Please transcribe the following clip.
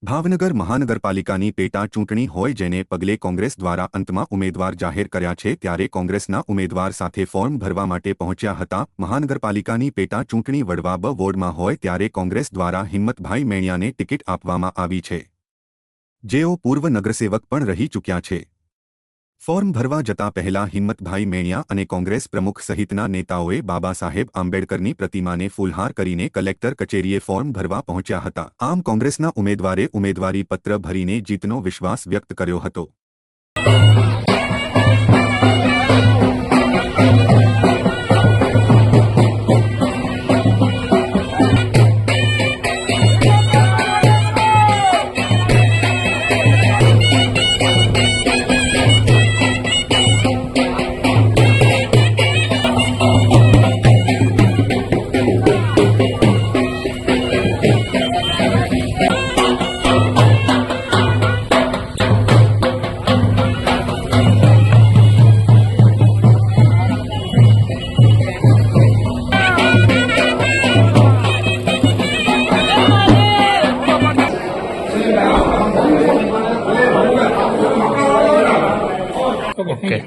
ભાવનગર મહાનગરપાલિકાની પેટા ચૂંટણી હોય જેને પગલે કોંગ્રેસ દ્વારા અંતમાં ઉમેદવાર જાહેર કર્યા છે ત્યારે કોંગ્રેસના ઉમેદવાર સાથે ફોર્મ ભરવા માટે પહોંચ્યા હતા। મહાનગરપાલિકાની પેટા ચૂંટણી વડવા બ વોર્ડમાં હોય ત્યારે કોંગ્રેસ દ્વારા હિંમતભાઈ મેણિયાને ટિકિટ આપવામાં આવી છે, જેઓ પૂર્વ નગરસેવક પણ રહી ચૂક્યા છે। ફોર્મ ભરવા જતા પહેલા હિંમતભાઈ મેણિયા અને કોંગ્રેસ પ્રમુખ સહિતના નેતાઓએ બાબા સાહેબ આંબેડકરની પ્રતિમાને ફૂલહાર કરીને કલેક્ટર કચેરીએ ફોર્મ ભરવા પહોંચ્યા હતા। આમ કોંગ્રેસના ઉમેદવારે ઉમેદવારી પત્ર ભરીને જીતનો વિશ્વાસ વ્યક્ત કર્યો હતો। ઓકે